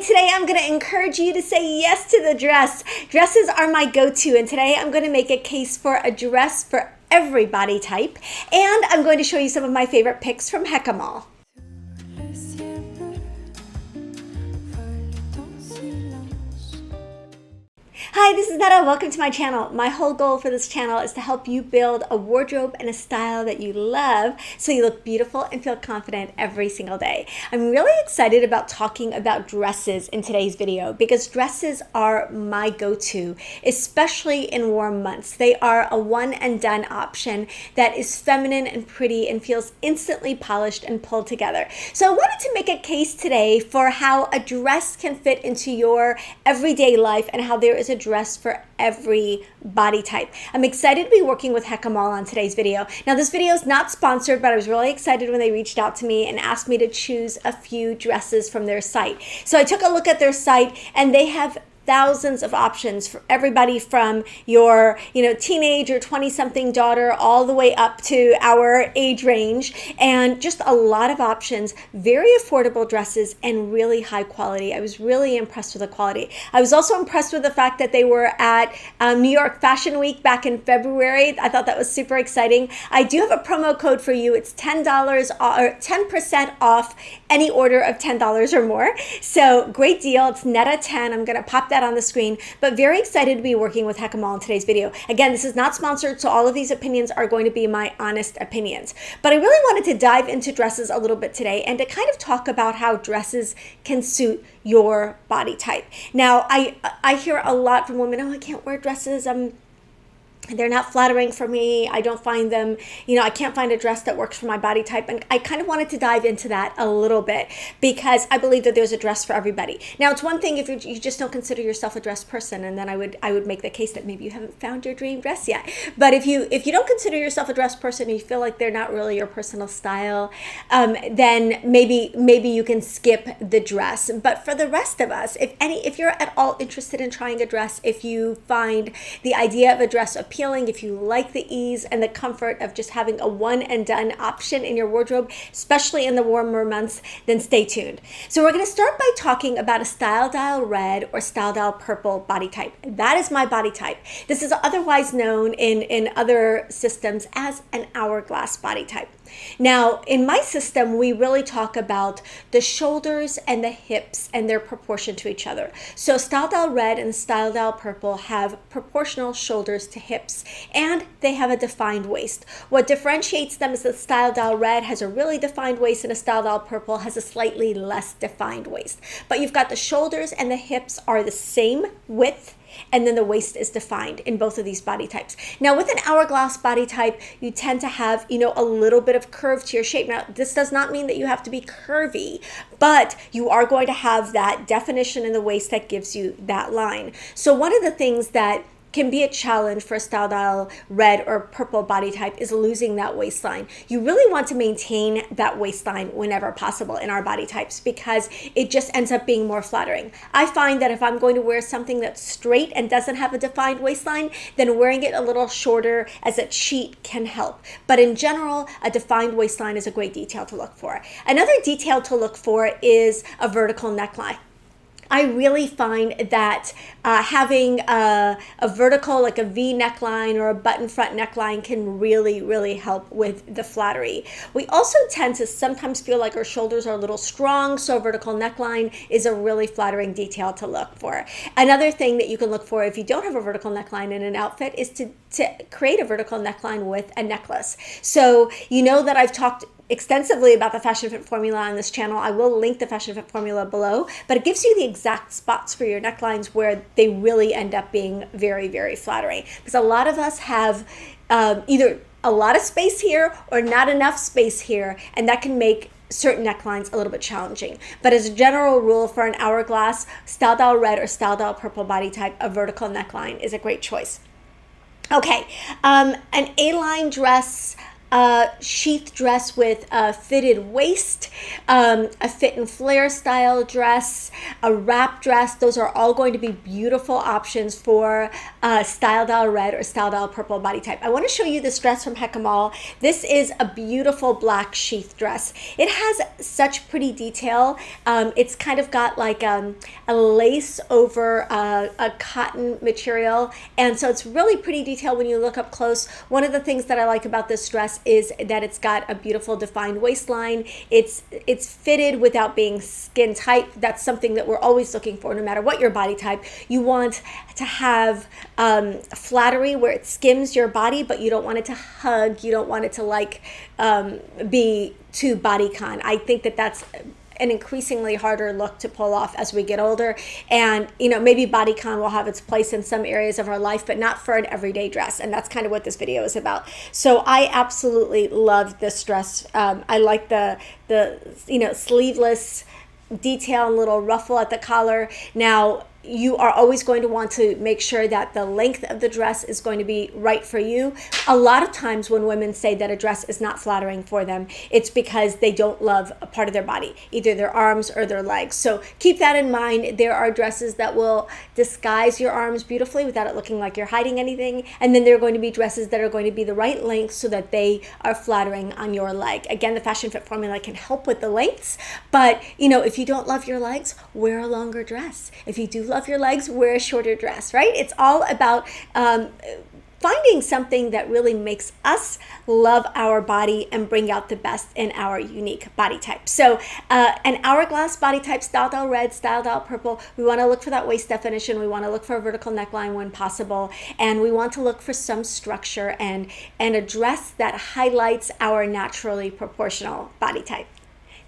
Today I'm going to encourage you to say yes to the dress. Dresses are my go-to, and today I'm going to make a case for a dress for every body type, and I'm going to show you some of my favorite picks from Hekkamall. Hi, this is Netta. Welcome to my channel. My whole goal for this channel is to help you build a wardrobe and a style that you love so you look beautiful and feel confident every single day. I'm really excited about talking about dresses in today's video because dresses are my go-to, especially in warm months. They are a one and done option that is feminine and pretty and feels instantly polished and pulled together. So I wanted to make a case today for how a dress can fit into your everyday life and how there is a dress for every body type. I'm excited to be working with Hekkamall on today's video. Now, this video is not sponsored, but I was really excited when they reached out to me and asked me to choose a few dresses from their site. So I took a look at their site, and they have thousands of options for everybody from your teenage or 20-something daughter all the way up to our age range, and just a lot of options, very affordable dresses and really high quality. I was really impressed with the quality. I was also impressed with the fact that they were at New York Fashion Week back in February. I thought that was super exciting. I do have a promo code for you. It's $10 or 10% off any order of $10 or more. So great deal. It's Netta10. I'm going to pop that on the screen, but very excited to be working with Hekkamall in today's video. Again, this is not sponsored, so all of these opinions are going to be my honest opinions. But I really wanted to dive into dresses a little bit today and to kind of talk about how dresses can suit your body type. Now, I hear a lot from women, oh, I can't wear dresses. They're not flattering for me. I don't find them, I can't find a dress that works for my body type. And I kind of wanted to dive into that a little bit because I believe that there's a dress for everybody. Now, it's one thing if you just don't consider yourself a dress person, and then I would make the case that maybe you haven't found your dream dress yet. But if you don't consider yourself a dress person and you feel like they're not really your personal style, then maybe you can skip the dress. But for the rest of us, if you're at all interested in trying a dress, if you find the idea of a dress appealing, if you like the ease and the comfort of just having a one and done option in your wardrobe, especially in the warmer months, then stay tuned. So we're going to start by talking about a Style Dial Red or Style Dial Purple body type. That is my body type. This is otherwise known in other systems as an Hourglass body type. Now, in my system, we really talk about the shoulders and the hips and their proportion to each other. So Style Dial Red and Style Dial Purple have proportional shoulders to hips, and they have a defined waist. What differentiates them is that Style Dial Red has a really defined waist and a Style Dial Purple has a slightly less defined waist. But you've got the shoulders and the hips are the same width, and then the waist is defined in both of these body types. Now, with an Hourglass body type, you tend to have, a little bit of curve to your shape. Now, this does not mean that you have to be curvy, but you are going to have that definition in the waist that gives you that line. So one of the things that can be a challenge for a Style Dial Red or Purple body type is losing that waistline. You really want to maintain that waistline whenever possible in our body types because it just ends up being more flattering. I find that if I'm going to wear something that's straight and doesn't have a defined waistline, then wearing it a little shorter as a cheat can help. But in general, a defined waistline is a great detail to look for. Another detail to look for is a vertical neckline. I really find that having a vertical, like a V neckline or a button front neckline can really, really help with the flattery. We also tend to sometimes feel like our shoulders are a little strong, so a vertical neckline is a really flattering detail to look for. Another thing that you can look for if you don't have a vertical neckline in an outfit is to create a vertical neckline with a necklace. So you know that I've talked extensively about the Fashion Fit formula on this channel. I will link the Fashion Fit formula below, but it gives you the exact spots for your necklines where they really end up being very, very flattering. Because a lot of us have either a lot of space here or not enough space here, and that can make certain necklines a little bit challenging. But as a general rule for an Hourglass, Style Dial Red or Style Dial Purple body type, a vertical neckline is a great choice. Okay, an A-line dress sheath dress with a fitted waist, a fit and flare style dress, a wrap dress. Those are all going to be beautiful options for Style Dial Red or Style Dial Purple body type. I want to show you this dress from Hekkamall. This is a beautiful black sheath dress. It has such pretty detail. It's kind of got like a lace over a cotton material, and so it's really pretty detail when you look up close. One of the things that I like about this dress is that it's got a beautiful defined waistline. It's fitted without being skin tight. That's something that we're always looking for no matter what your body type. You want to have flattery where it skims your body, but you don't want it to hug. You don't want it to like be too bodycon. I think that that's an increasingly harder look to pull off as we get older. And, you know, maybe bodycon will have its place in some areas of our life, but not for an everyday dress. And that's kind of what this video is about. So I absolutely love this dress. I like the sleeveless detail and little ruffle at the collar. Now, you are always going to want to make sure that the length of the dress is going to be right for you. A lot of times when women say that a dress is not flattering for them, it's because they don't love a part of their body, either their arms or their legs. So keep that in mind. There are dresses that will disguise your arms beautifully without it looking like you're hiding anything. And then there are going to be dresses that are going to be the right length so that they are flattering on your leg. Again, the Fashion Fit formula can help with the lengths, but you know, if you don't love your legs, wear a longer dress. If you do love your legs, wear a shorter dress, right? It's all about finding something that really makes us love our body and bring out the best in our unique body type. So an hourglass body type, Style Dial Red, Style Dial Purple, we want to look for that waist definition. We want to look for a vertical neckline when possible. And we want to look for some structure and a dress that highlights our naturally proportional body type.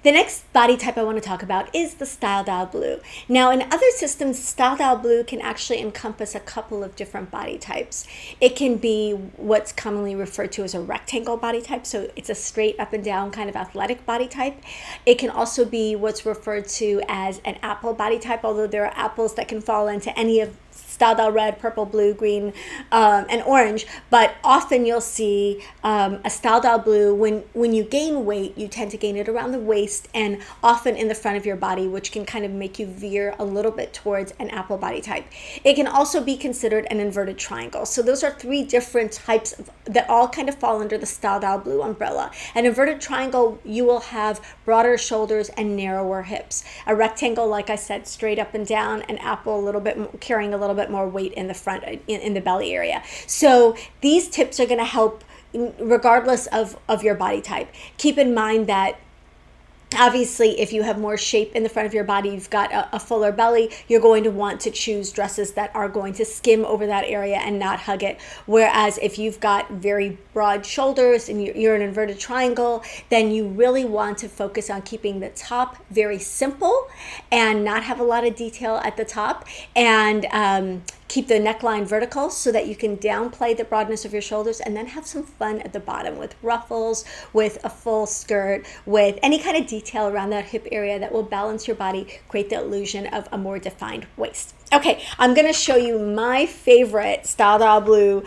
The next body type I want to talk about is the Style Dial Blue. Now, in other systems, Style Dial Blue can actually encompass a couple of different body types. It can be what's commonly referred to as a rectangle body type, so it's a straight up and down kind of athletic body type. It can also be what's referred to as an apple body type, although there are apples that can fall into any of Style Dial Red, Purple, Blue, Green, and Orange, but often you'll see a Style Dial Blue. When you gain weight, you tend to gain it around the waist and often in the front of your body, which can kind of make you veer a little bit towards an apple body type. It can also be considered an inverted triangle. So those are three different types that all kind of fall under the Style Dial Blue umbrella. An inverted triangle, you will have broader shoulders and narrower hips. A rectangle, like I said, straight up and down. An apple, a little bit more, carrying a little bit more weight in the front, in the belly area. So these tips are going to help regardless of your body type. Keep in mind that obviously, if you have more shape in the front of your body, you've got a fuller belly, you're going to want to choose dresses that are going to skim over that area and not hug it. Whereas if you've got very broad shoulders and you're an inverted triangle, then you really want to focus on keeping the top very simple and not have a lot of detail at the top, and keep the neckline vertical so that you can downplay the broadness of your shoulders, and then have some fun at the bottom with ruffles, with a full skirt, with any kind of detail around that hip area that will balance your body, create the illusion of a more defined waist. Okay, I'm going to show you my favorite Style Dial Blue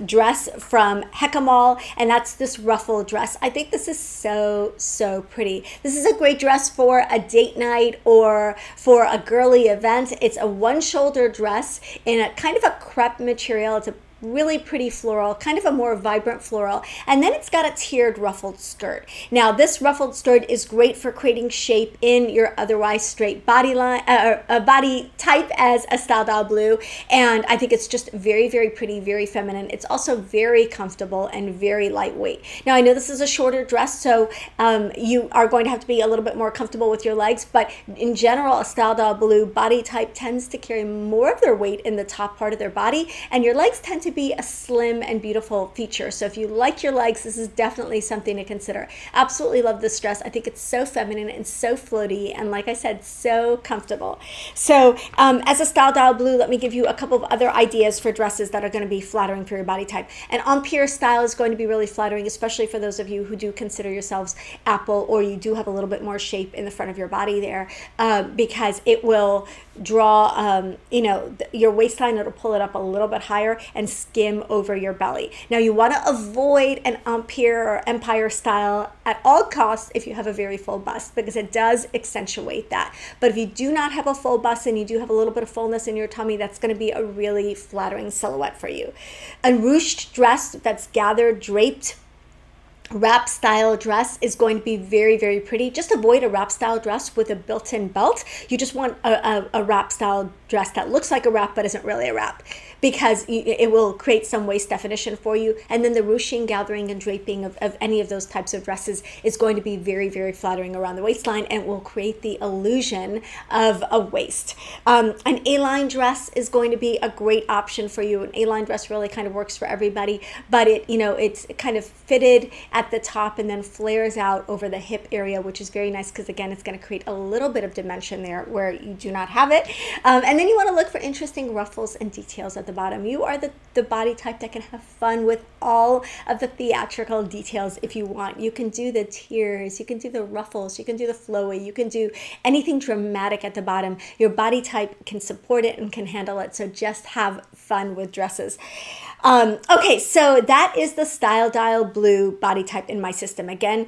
dress from Hekkamall, and that's this ruffle dress. I think this is so pretty. This is a great dress for a date night or for a girly event. It's a one-shoulder dress in a kind of a crepe material. It's a really pretty floral, kind of a more vibrant floral, and then it's got a tiered ruffled skirt. Now, this ruffled skirt is great for creating shape in your otherwise straight body line, body type as a Style Dial Blue, and I think it's just very pretty, very feminine. It's also very comfortable and very lightweight. Now, I know this is a shorter dress, so you are going to have to be a little bit more comfortable with your legs, but in general, a Style Dial Blue body type tends to carry more of their weight in the top part of their body, and your legs tend to be a slim and beautiful feature. So if you like your legs, this is definitely something to consider. Absolutely love this dress. I think it's so feminine and so floaty, and like I said, so comfortable. So as a Style Dial Blue, let me give you a couple of other ideas for dresses that are going to be flattering for your body type. And on Pear style is going to be really flattering, especially for those of you who do consider yourselves apple, or you do have a little bit more shape in the front of your body there, because it will draw, your waistline. It'll pull it up a little bit higher and skim over your belly. Now you want to avoid an Pear or Empire style at all costs if you have a very full bust, because it does accentuate that. But if you do not have a full bust and you do have a little bit of fullness in your tummy, that's going to be a really flattering silhouette for you. A ruched dress that's gathered, draped, wrap style dress is going to be very, very pretty. Just avoid a wrap style dress with a built-in belt. You just want a wrap style dress that looks like a wrap but isn't really a wrap, because it will create some waist definition for you. And then the ruching, gathering, and draping of any of those types of dresses is going to be very, very flattering around the waistline and will create the illusion of a waist. An A-line dress is going to be a great option for you. An A-line dress really kind of works for everybody, but it's kind of fitted at the top and then flares out over the hip area, which is very nice because, again, it's going to create a little bit of dimension there where you do not have it. And then you want to look for interesting ruffles and details at the bottom. You are the body type that can have fun with all of the theatrical details if you want. You can do the tears, you can do the ruffles, you can do the flowy, you can do anything dramatic at the bottom. Your body type can support it and can handle it, so just have fun with dresses. Okay, so that is the Style Dial Blue body type in my system. Again,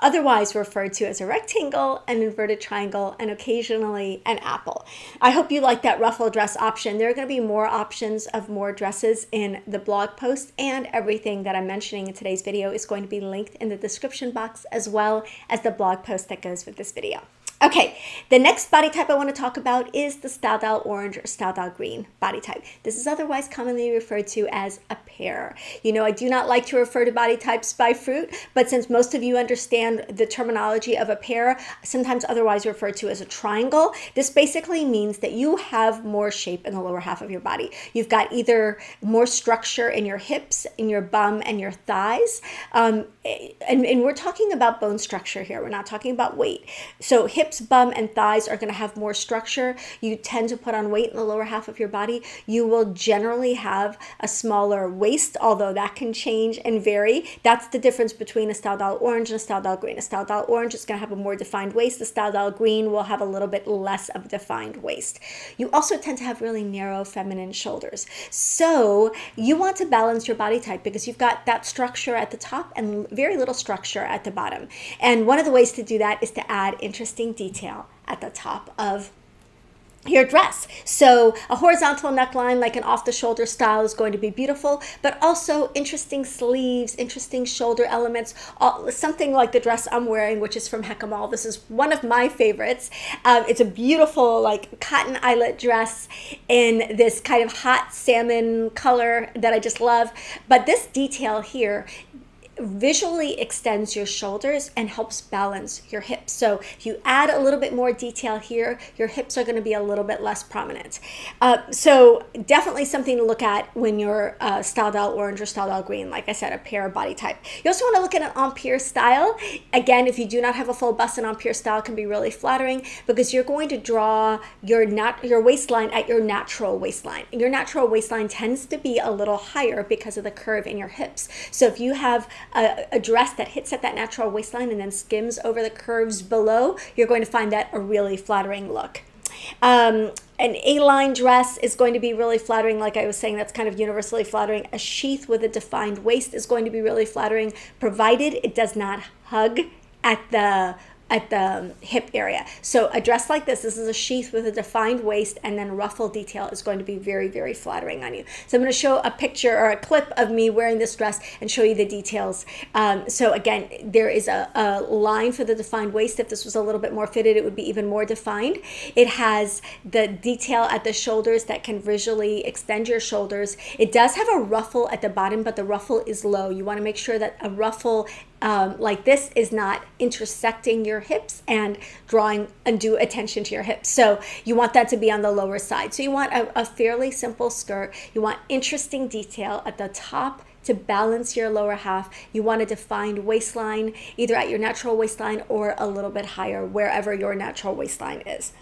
otherwise referred to as a rectangle, an inverted triangle, and occasionally an apple. I hope you like that ruffle dress option. There are going to be more options of more dresses in the blog post, and everything that I'm mentioning in today's video is going to be linked in the description box, as well as the blog post that goes with this video. Okay, the next body type I want to talk about is the Style Dial Orange or Style Dial Green body type. This is otherwise commonly referred to as a pear. I do not like to refer to body types by fruit, but since most of you understand the terminology of a pear, sometimes otherwise referred to as a triangle, this basically means that you have more shape in the lower half of your body. You've got either more structure in your hips, in your bum, and your thighs. And we're talking about bone structure here. We're not talking about weight. So hips, bum, and thighs are going to have more structure. You tend to put on weight in the lower half of your body. You will generally have a smaller waist, although that can change and vary. That's the difference between a Style Dial Orange and a Style Dial Green. A Style Dial Orange is going to have a more defined waist. The Style Dial Green will have a little bit less of a defined waist. You also tend to have really narrow feminine shoulders. So you want to balance your body type because you've got that structure at the top and very little structure at the bottom. And one of the ways to do that is to add interesting detail at the top of your dress. So a horizontal neckline, like an off-the-shoulder style, is going to be beautiful, but also interesting sleeves, interesting shoulder elements, something like the dress I'm wearing, which is from Hekkamall. This is one of my favorites. It's a beautiful, like, cotton eyelet dress in this kind of hot salmon color that I just love. But this detail here visually extends your shoulders and helps balance your hips. So if you add a little bit more detail here, your hips are going to be a little bit less prominent. So definitely something to look at when you're Style Dial Orange or Style Dial Green, like I said, a pear body type. You also want to look at an Pear style. Again, if you do not have a full bust, an Pear style can be really flattering because you're going to draw your waistline at your natural waistline. And your natural waistline tends to be a little higher because of the curve in your hips. So if you have a dress that hits at that natural waistline and then skims over the curves below, you're going to find that a really flattering look. An A-line dress is going to be really flattering. Like I was saying, that's kind of universally flattering. A sheath with a defined waist is going to be really flattering, provided it does not hug at the hip area. So a dress like this is a sheath with a defined waist and then ruffle detail is going to be very, very flattering on you. So I'm going to show a picture or a clip of me wearing this dress and show you the details. So again, there is a line for the defined waist. If this was a little bit more fitted, it would be even more defined. It has the detail at the shoulders that can visually extend your shoulders. It does have a ruffle at the bottom, but the ruffle is low. You want to make sure that a ruffle like this is not intersecting your hips and drawing undue attention to your hips. So you want that to be on the lower side. So you want a fairly simple skirt. You want interesting detail at the top to balance your lower half. You want a defined waistline, either at your natural waistline or a little bit higher, wherever your natural waistline is.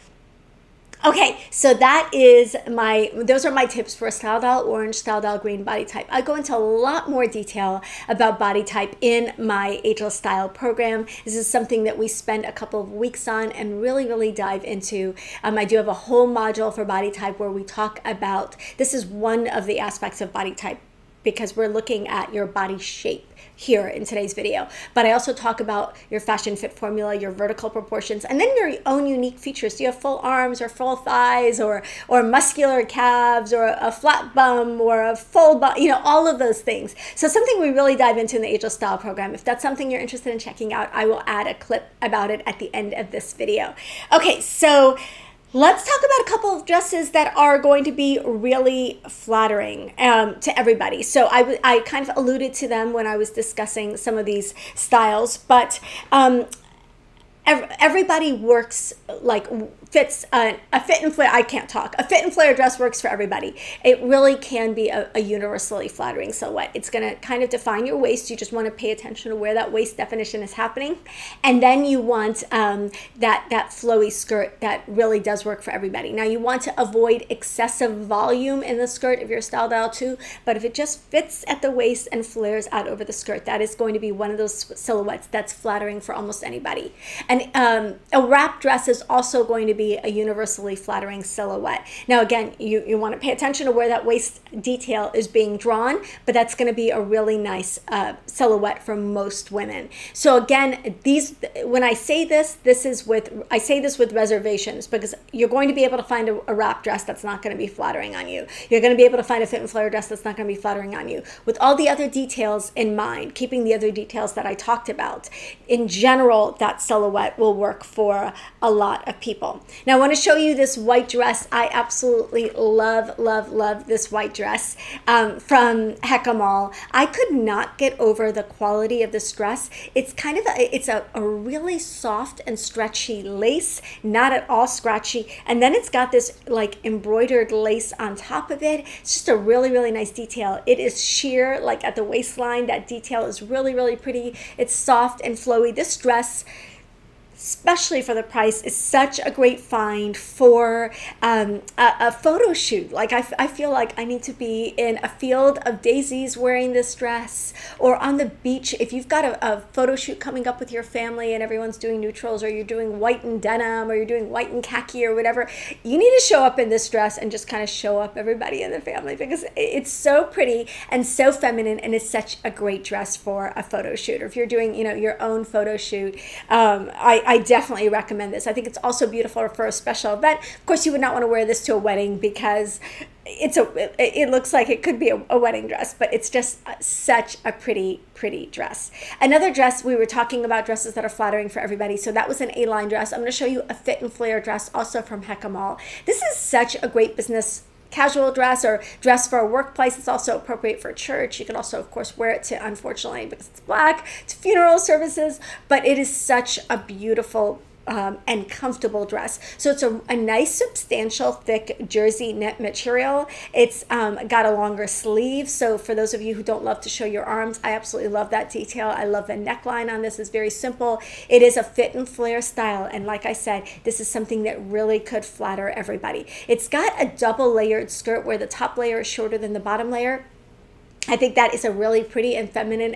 Okay, so those are my tips for a Style Dial Orange, Style Dial Green body type. I go into a lot more detail about body type in my Ageless Style program. This is something that we spend a couple of weeks on and really, really dive into. I do have a whole module for body type where we talk about, this is one of the aspects of body type, because we're looking at your body shape here in today's video. But I also talk about your fashion fit formula, your vertical proportions, and then your own unique features. Do you have full arms or full thighs or muscular calves or a flat bum or a full bum, all of those things. So something we really dive into in the Ageless Style program. If that's something you're interested in checking out, I will add a clip about it at the end of this video. Okay, so let's talk about a couple of dresses that are going to be really flattering to everybody. So I kind of alluded to them when I was discussing some of these styles, but everybody works fits a fit and flare. I can't talk. A fit and flare dress works for everybody. It really can be a universally flattering silhouette. It's going to kind of define your waist. You just want to pay attention to where that waist definition is happening. And then you want that flowy skirt that really does work for everybody. Now you want to avoid excessive volume in the skirt if you're Style Dial too, but if it just fits at the waist and flares out over the skirt, that is going to be one of those silhouettes that's flattering for almost anybody. And a wrap dress is also going to be a universally flattering silhouette. Now again, you want to pay attention to where that waist detail is being drawn, but that's going to be a really nice silhouette for most women. So again, when I say this, I say this with reservations, because you're going to be able to find a wrap dress that's not going to be flattering on you. You're going to be able to find a fit and flare dress that's not going to be flattering on you. With all the other details in mind, keeping the other details that I talked about, in general, that silhouette will work for a lot of people. Now I want to show you this white dress. I absolutely love, love, love this white dress from Hekkamall. I could not get over the quality of this dress. It's kind of a really soft and stretchy lace, not at all scratchy. And then it's got this like embroidered lace on top of it. It's just a really, really nice detail. It is sheer, like at the waistline. That detail is really, really pretty. It's soft and flowy. This dress, especially for the price, is such a great find for a photo shoot. Like I feel like I need to be in a field of daisies wearing this dress, or on the beach. If you've got a photo shoot coming up with your family and everyone's doing neutrals, or you're doing white and denim, or you're doing white and khaki or whatever, you need to show up in this dress and just kind of show up everybody in the family, because it's so pretty and so feminine, and it's such a great dress for a photo shoot. Or if you're doing your own photo shoot, I definitely recommend this. I think it's also beautiful for a special event. Of course, you would not want to wear this to a wedding, because it looks like it could be a wedding dress, but it's just such a pretty, pretty dress. Another dress, we were talking about dresses that are flattering for everybody. So that was an A-line dress. I'm going to show you a fit and flare dress also from Hekkamall. This is such a great business casual dress, or dress for a workplace. It's also appropriate for church. You can also, of course, wear it to, unfortunately, because it's black, to funeral services, but it is such a beautiful and comfortable dress. So it's a nice, substantial, thick jersey knit material. It's got a longer sleeve. So for those of you who don't love to show your arms, I absolutely love that detail. I love the neckline on this. It's very simple. It is a fit and flare style. And like I said, this is something that really could flatter everybody. It's got a double layered skirt where the top layer is shorter than the bottom layer. I think that is a really pretty and feminine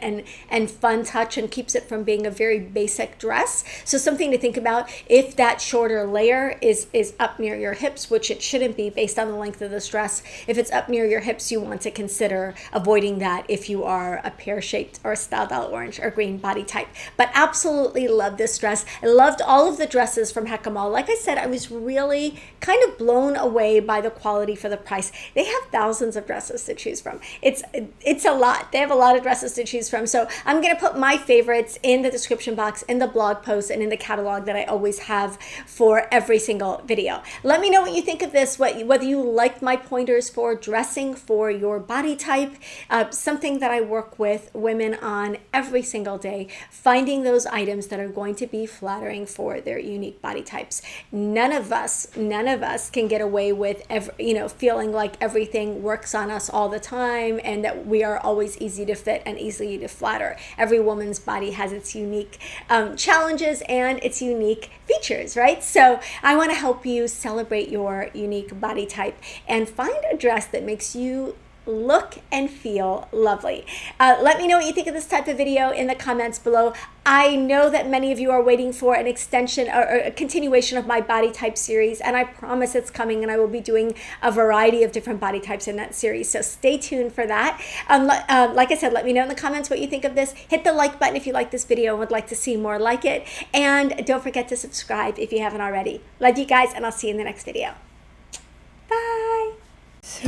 and fun touch, and keeps it from being a very basic dress. So something to think about, if that shorter layer is up near your hips, which it shouldn't be based on the length of this dress. If it's up near your hips, you want to consider avoiding that if you are a pear-shaped or a Style Dial Orange or green body type. But absolutely love this dress. I loved all of the dresses from Hekkamall. Like I said, I was really kind of blown away by the quality for the price. They have thousands of dresses to choose from. It's a lot. They have a lot of dresses to choose from. So I'm going to put my favorites in the description box, in the blog post, and in the catalog that I always have for every single video. Let me know what you think of this, whether you like my pointers for dressing for your body type, something that I work with women on every single day, finding those items that are going to be flattering for their unique body types. None of us can get away with feeling like everything works on us all the time, and that we are always easy to fit and easy to flatter. Every woman's body has its unique challenges and its unique features, right? So I want to help you celebrate your unique body type and find a dress that makes you look and feel lovely. Let me know what you think of this type of video in the comments below. I know that many of you are waiting for an extension or a continuation of my body type series, and I promise it's coming, and I will be doing a variety of different body types in that series, so stay tuned for that. Like I said, let me know in the comments what you think of this. Hit the like button if you like this video and would like to see more like it, and don't forget to subscribe if you haven't already. Love you guys, and I'll see you in the next video. Bye.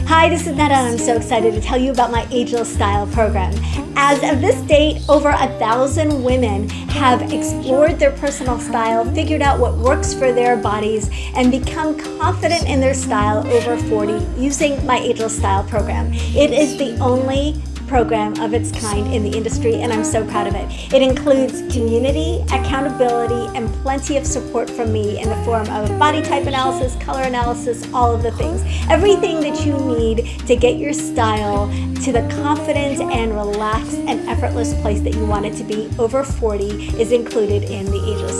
Hi, this is Netta, and I'm so excited to tell you about my Ageless Style program. As of this date, over 1,000 women have explored their personal style, figured out what works for their bodies, and become confident in their style over 40 using my Ageless Style program. It is the only program of its kind in the industry, and I'm so proud of it. It includes community, accountability, and plenty of support from me in the form of body type analysis, color analysis, all of the things. Everything that you need to get your style to the confident and relaxed and effortless place that you want it to be over 40 is included in the Ageless